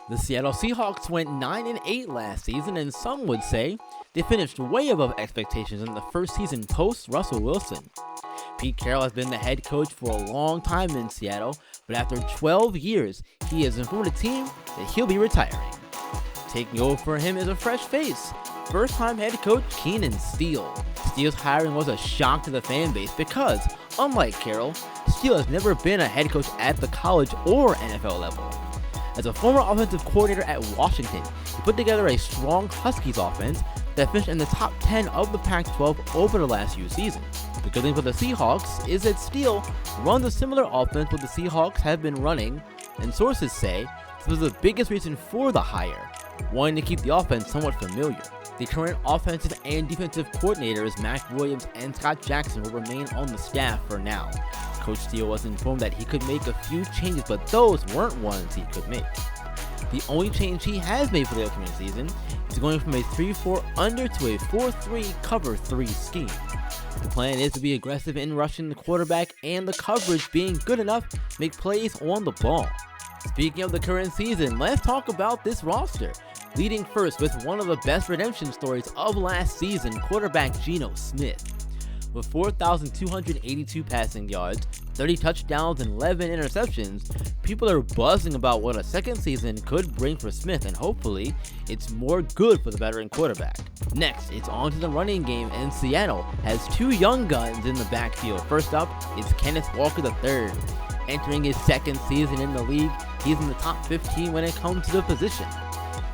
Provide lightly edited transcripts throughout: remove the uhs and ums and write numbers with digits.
The Seattle Seahawks went 9-8 last season, and some would say they finished way above expectations in the first season post-Russell Wilson. Pete Carroll has been the head coach for a long time in Seattle, but after 12 years, he has informed the team that he'll be retiring. Taking over for him is a fresh face, first-time head coach Keenan Steele. Steele's hiring was a shock to the fan base because, unlike Carroll, Steele has never been a head coach at the college or NFL level. As a former offensive coordinator at Washington, he put together a strong Huskies offense that finished in the top 10 of the Pac-12 over the last few seasons. The good thing for the Seahawks is that Steele runs a similar offense what the Seahawks have been running, and sources say this was the biggest reason for the hire, wanting to keep the offense somewhat familiar. The current offensive and defensive coordinators Mac Williams and Scott Jackson will remain on the staff for now. Coach Steele was informed that he could make a few changes, but those weren't ones he could make. The only change he has made for the upcoming season is going from a 3-4 under to a 4-3 cover 3 scheme. The plan is to be aggressive in rushing the quarterback and the coverage being good enough to make plays on the ball. Speaking of the current season, let's talk about this roster. Leading first with one of the best redemption stories of last season, quarterback Geno Smith. With 4,282 passing yards, 30 touchdowns, and 11 interceptions, people are buzzing about what a second season could bring for Smith, and hopefully, it's more good for the veteran quarterback. Next, it's on to the running game, and Seattle has two young guns in the backfield. First up is Kenneth Walker III. Entering his second season in the league, he's in the top 15 when it comes to the position.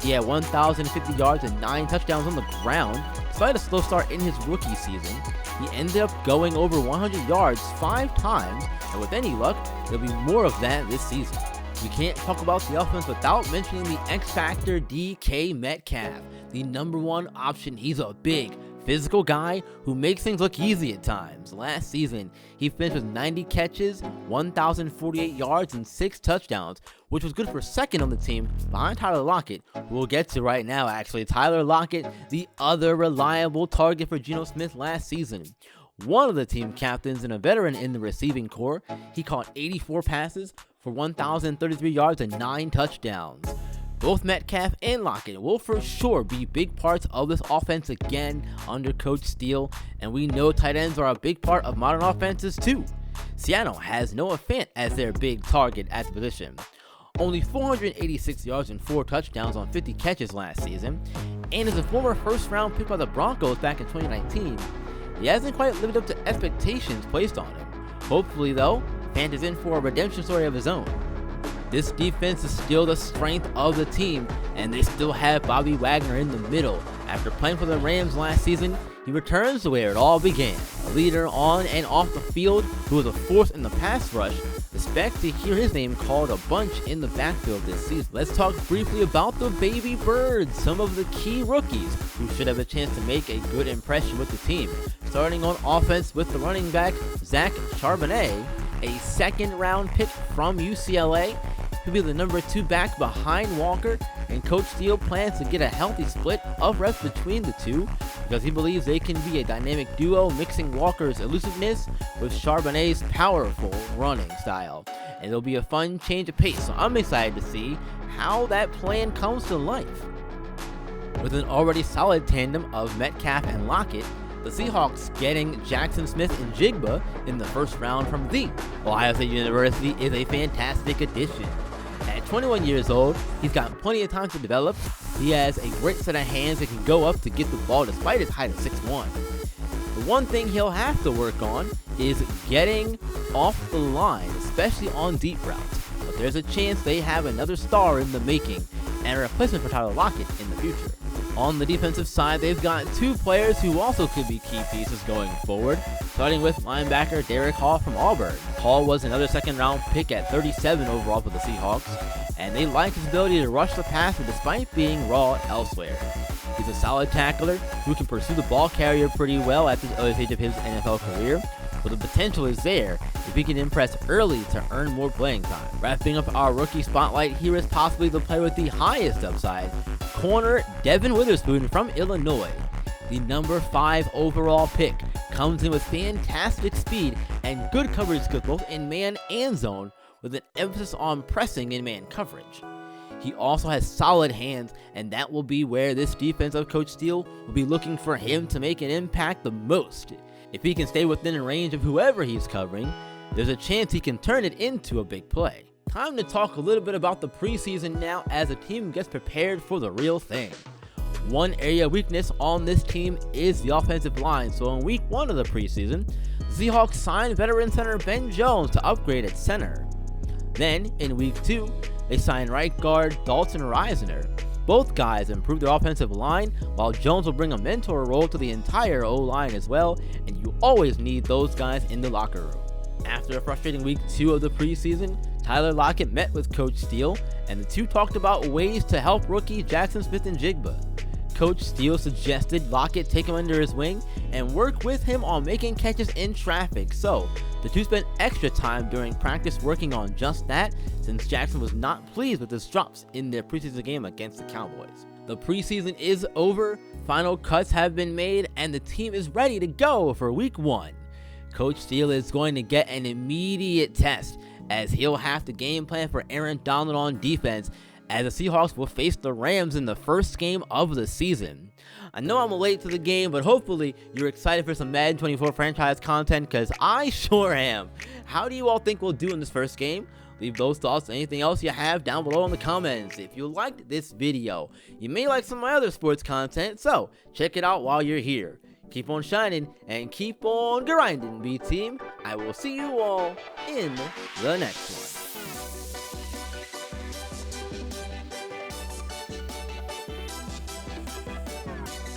He had 1,050 yards and 9 touchdowns on the ground. Despite a slow start in his rookie season, he ended up going over 100 yards 5 times, and with any luck, there'll be more of that this season. We can't talk about the offense without mentioning the X-Factor DK Metcalf, the number one option. He's a big, physical guy who makes things look easy at times. Last season, he finished with 90 catches, 1,048 yards, and 6 touchdowns, which was good for second on the team behind Tyler Lockett, who we'll get to right now actually. Tyler Lockett, the other reliable target for Geno Smith last season. One of the team captains and a veteran in the receiving corps, he caught 84 passes for 1,033 yards and 9 touchdowns. Both Metcalf and Lockett will for sure be big parts of this offense again under Coach Steele, and we know tight ends are a big part of modern offenses too. Seattle has Noah Fant as their big target at the position. Only 486 yards and 4 touchdowns on 50 catches last season, and as a former first-round pick by the Broncos back in 2019, he hasn't quite lived up to expectations placed on him. Hopefully though, Fant is in for a redemption story of his own. This defense is still the strength of the team, and they still have Bobby Wagner in the middle. After playing for the Rams last season, he returns to where it all began. A leader on and off the field who was a force in the pass rush. Expect to hear his name called a bunch in the backfield this season. Let's talk briefly about the baby birds, some of the key rookies who should have a chance to make a good impression with the team. Starting on offense with the running back, Zach Charbonnet, a second-round pick from UCLA. He'll be the number 2 back behind Walker, and Coach Steele plans to get a healthy split of reps between the two because he believes they can be a dynamic duo, mixing Walker's elusiveness with Charbonnet's powerful running style. And it'll be a fun change of pace, so I'm excited to see how that plan comes to life. With an already solid tandem of Metcalf and Lockett, the Seahawks getting Jackson Smith and Jigba in the first round from the Ohio State University is a fantastic addition. At 21 years old, he's got plenty of time to develop. He has a great set of hands that can go up to get the ball despite his height of 6'1". The one thing he'll have to work on is getting off the line, especially on deep routes. But there's a chance they have another star in the making and a replacement for Tyler Lockett in the future. On the defensive side, they've got 2 players who also could be key pieces going forward, starting with linebacker Derek Hall from Auburn. Hall was another second-round pick at 37 overall for the Seahawks, and they like his ability to rush the passer despite being raw elsewhere. He's a solid tackler who can pursue the ball carrier pretty well at this early stage of his NFL career, but the potential is there if he can impress early to earn more playing time. Wrapping up our rookie spotlight, here is possibly the player with the highest upside, corner Devin Witherspoon from Illinois. The number 5 overall pick comes in with fantastic speed and good coverage skills both in man and zone, with an emphasis on pressing in man coverage. He also has solid hands, and that will be where this defense of Coach Steele will be looking for him to make an impact the most. If he can stay within range of whoever he's covering, there's a chance he can turn it into a big play. Time to talk a little bit about the preseason now as the team gets prepared for the real thing. One area of weakness on this team is the offensive line, so in week 1 of the preseason, the Seahawks signed veteran center Ben Jones to upgrade at center. Then, in week 2, they signed right guard Dalton Risner. Both guys improved their offensive line, while Jones will bring a mentor role to the entire O-line as well, and you always need those guys in the locker room. After a frustrating week 2 of the preseason, Tyler Lockett met with Coach Steele, and the two talked about ways to help rookie Jackson Smith-Njigba. Coach Steele suggested Lockett take him under his wing and work with him on making catches in traffic, so the two spent extra time during practice working on just that, since Jackson was not pleased with his drops in their preseason game against the Cowboys. The preseason is over, final cuts have been made, and the team is ready to go for week 1. Coach Steele is going to get an immediate test, as he'll have to game plan for Aaron Donald on defense, as the Seahawks will face the Rams in the first game of the season. I know I'm late to the game, but hopefully you're excited for some Madden 24 franchise content, because I sure am. How do you all think we'll do in this first game? Leave those thoughts and anything else you have down below in the comments. If you liked this video, you may like some of my other sports content, so check it out while you're here. Keep on shining and keep on grinding, B-Team. I will see you all in the next one.